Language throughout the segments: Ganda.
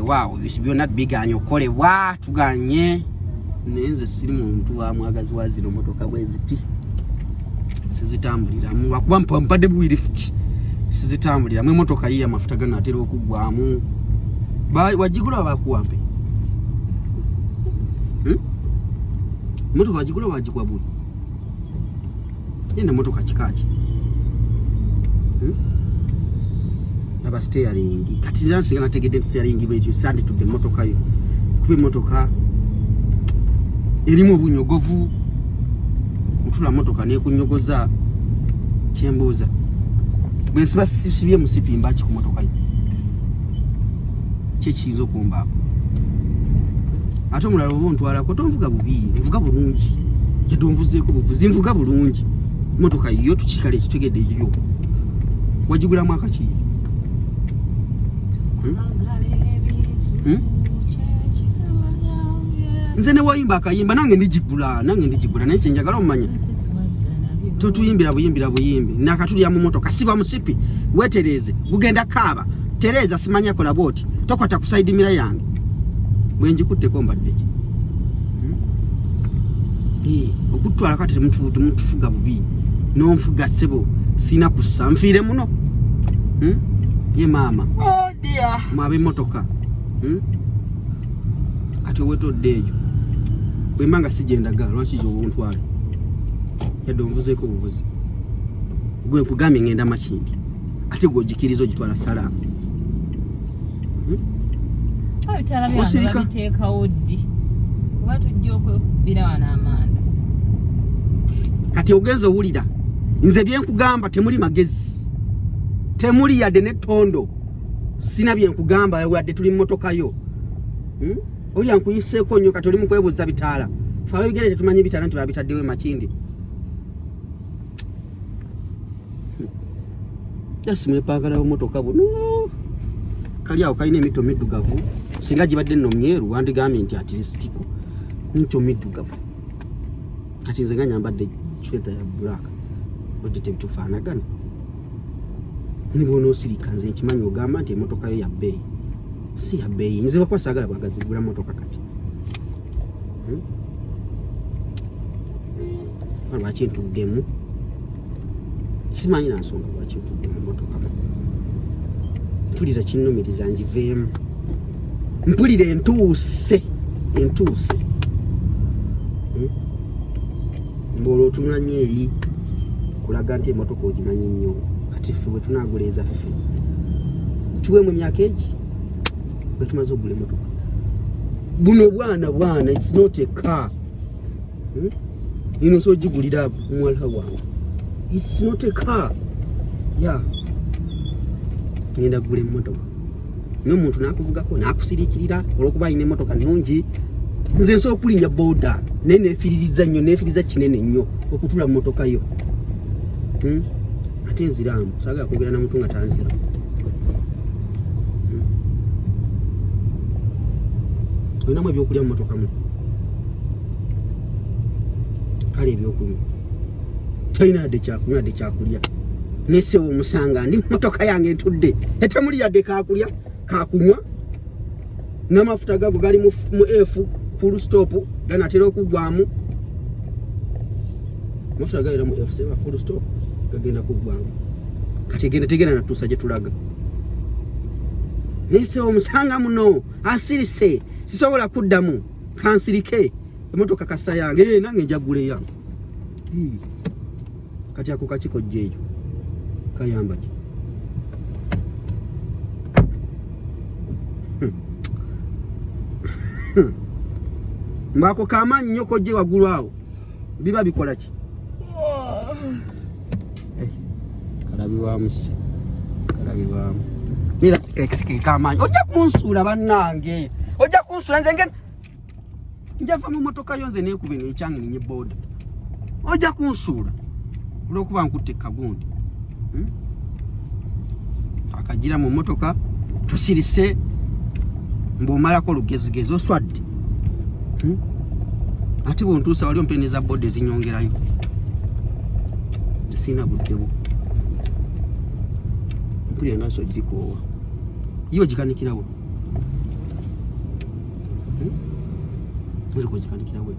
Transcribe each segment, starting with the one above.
wow byonna biganye okolebwa tuganye nenze siri muntu wa mwagazi wa zino motoka bweziti sizitambulira mu bakuba Ampadde lift sizitambulira mu motoka yiya mafuta gana atera okugwamu wajigula bakuwampe motoka wajigula wajikwa buli yenda motoka kikachi naba steering kati zan sigana tegede steering bwejo sande to the motoka yo kuba motoka elimu obunyogovu utula motoka ne kunyogoza kyembuza bwesiba sibye musipimba ki ku motoka yo kyekizo kumba ate omulala obuntwala ko tonvuga bubi nvuga bulungi yadomvuzeeko buvuzi nvuga bulungi motoka yo tukikale kitegede yo wajigula mwaka ki nze ne wayimba akayimba nange ndijigula naye kyenjagala omanya totuyimbira buyimbi nakatulya mu motoka siba musipi wetereze gugenda kaaba tereza simanya kola boti tokwata kusaidi mira yange bwenjikutteko mbadde ki okutwala kati mutufuga bubi nonfuga sebo sina kussa nfiire muno ye mama oh dear mabe motoka kati wetodde ejo bwemanga sijendaga lwaki jo obuntwala yadomvuzeeko obuvuzi gwe kugamye ngenda makindi ate gojikirizo gitwala salama abitala byanga biteeka oddi kuba tujja okwebira wana amanda kati ogenze owulira nze byenkugamba temuli magezi temuli yadde nettondo sina byenkugamba wadde tuli motoka yo oli ankuyiseeko nnyo kati oli mukwebuuza bitaala fe abebigere tetumanyi bitaala nti babitaddewo makindi jasimwepangalawo motoka buno kali awo kalina emito middugavu singa gibadde nno myeru wandigambye nti atirisitiko mito middugavu kati nze nga nyambadde sweta ya bulaka odde tebitufaanagana nibonoosirika nze nkimanyi ogamba nti emotoka yo ya bbeeyi si ya bbeeyi nze bakwasagala bwagazigula motoka kati lwaki ntuddemu simanyi nansonga lwaki ntudde mu motoka mpulira kinnumiriza ngiveemu mpulira entuuse mbola otunula nnyo eri kulaga nti emotoka ogimanyi nnyo kati ffe bwe tunaagula ezaffe tuwemu emyaka egi bwe tumaze ogula emotoka buno bwana it's not a car ino so ogigulira muwala wange it's not a car ngenda gula emotoka n'omuntu nakuvugako nakusirikirira olwokuba alina emotoka nnungi nze nsobola okulinnya boda naye neefiririza nnyo neefiriza kinene nnyo okutula mu motoka yo ate nziramu saagala kwogera na muntu nga tanzira olinamu ebyokulya mu motoka mu kale ebyokunywa talina yadde kyakunywa yadde kyakulya nesewo omusanga ndi motoka yange ntudde etemuli yadde kakulya kakunywa n'amafuta gago gali mu F full stop ganatera okugwamu amafuta gaira mu F seba full stop gagenda kugwamu kati tegenda natuusa gye tulaga nesewo omusanga muno asirise sisobola kuddamu kansirike emotoka kasita yange nange njagule yange kati ako kakiko jjeeyo kayamba ki mbako kamanyi nnyo kojje waggulu awo biba bikola ki kalabibwamu se kalabibwamu nera sikekisike kamanyi ojja kunsuula bannange ojja kunsuula nze njava mu motoka yo nze neekuba nekyange ninye boda ojja kunsuula olwokuba nkutte kagundi akagira mu motoka tusirise mb'omalako lugezigezi oswadde ate bwontuusa wali ompeneza boda ezinyongerayo sina buddewo mpulira naso ogikoowa yo ogikanikirawo Muri kujikanikira we.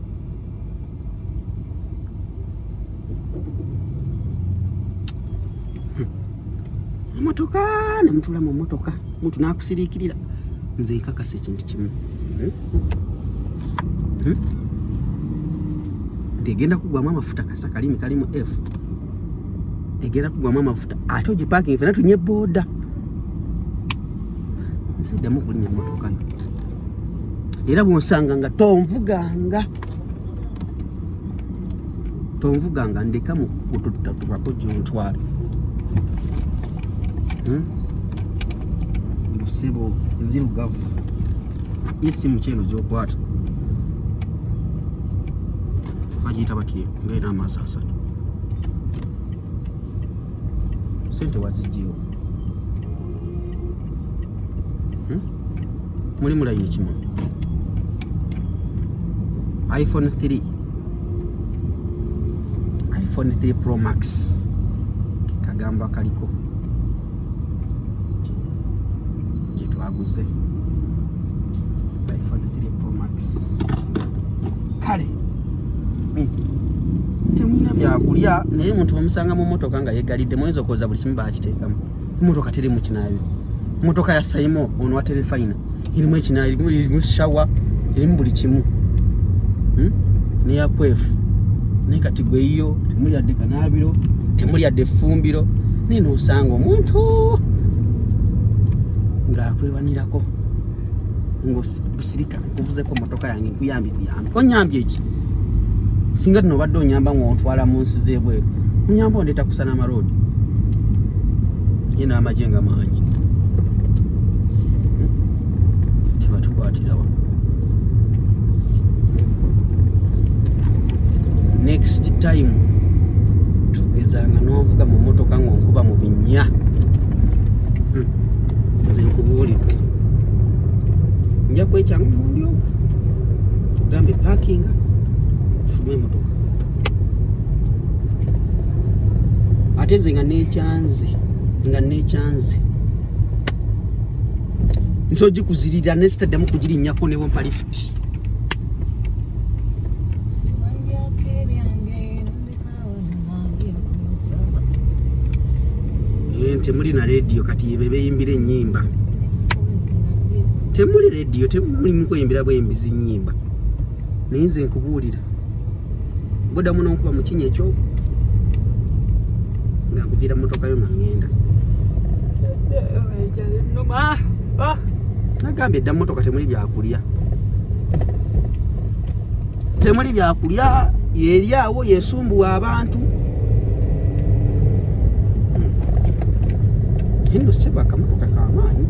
Emotoka ne mutula mu motoka. Muntu nakusirikirira. Nze nkakase ekintu kimu. Ndegenda kugwamu amafuta kasa kalimi kalimu F. Egenda kugwamu amafuta ate ogi parking fena tunye boda. Nsiddamu kulinya motoka. Era bwonsanga nga tonvuganga ndeka mu kututako jontwale. Ngusebo zirugavu. Yesi mcheno jokwata. Fajita batie ngaina amasa asatu. Sente wazijiyo. Muri mulayi kimu. iPhone 3 Pro Max kagamba kaliko jitwaguze iPhone 3 Pro Max kale temuna byakulya naye muntu bamusanga mu motoka nga yegalidde mwezo koza buli kimu bakiteekamu motoka teri mu kinaabyo motoka ya Saimo ono wa Telefina ilimu ekinaabyo ilimu shower ilimu buli kimu ni ya kwefu ni kati gwe iyo temuli adde kanabiro temuli adde fumbiro nino osanga omuntu nga akwebanirako ngosirika kuvuze ko motoka yange nkuyambye onyambye eki singa tino badde onyamba ng'ontwala mu nsi z'ebweru onyamba ondeeta kusana amarodi yena amajenga mangi tibatukwatirawa next time tugezanga n'ovuga mu motoka ng'onkuba mu binnya nze nkubuulidde nja kwekyanga omundi ogwo tugambe parkinga fume emotoka ate nze nga neekyanze nso ogikuzirira nesitaddemu kugirinnyako ne wempa lifuti temuli na radio kati bebeyimbira ennyimba temuli radio temuli mukweyimbira bwembizi nnyimba naye nze nkubuulira boda muno nkuba mu kinya ekyo nga nkuvira motoka yo nga ngenda nagambye edda motoka temuli byakulya yeri awo yesumbuwa abantu Hindo seba kamotoka kamaanyi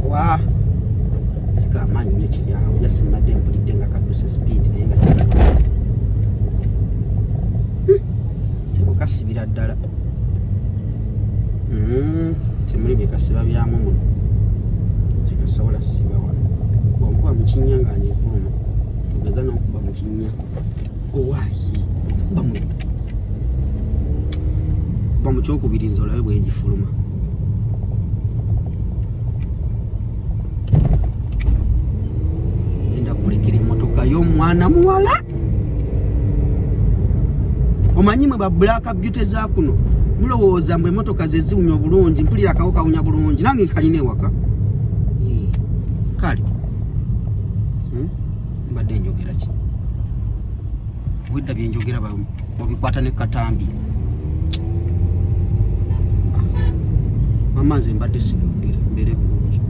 wa sika amanyi nyekiri awo yasimadde mpulidde nga kadduse speed naye nga sebo kasibira ddala temuli byekasiba byamu muno kikasobola siba wano bwonkuba mu kinnya nga nyefuluma tugeza n'okuba mu kinnya owaayi kuba mu kyokubiriza olabe bwegifuluma enda kulekera emotoka y'omwana muwala omanyi mwe ba black beauty za kuno mulowooza mbwe emotoka ze ziwunya obulungi mpulira akawo kawunya bulungi nange nkalina ewaka kale mbadde njogera ki wedda byenjogera babikwata ne katambi amaze mbadde sibugere mbere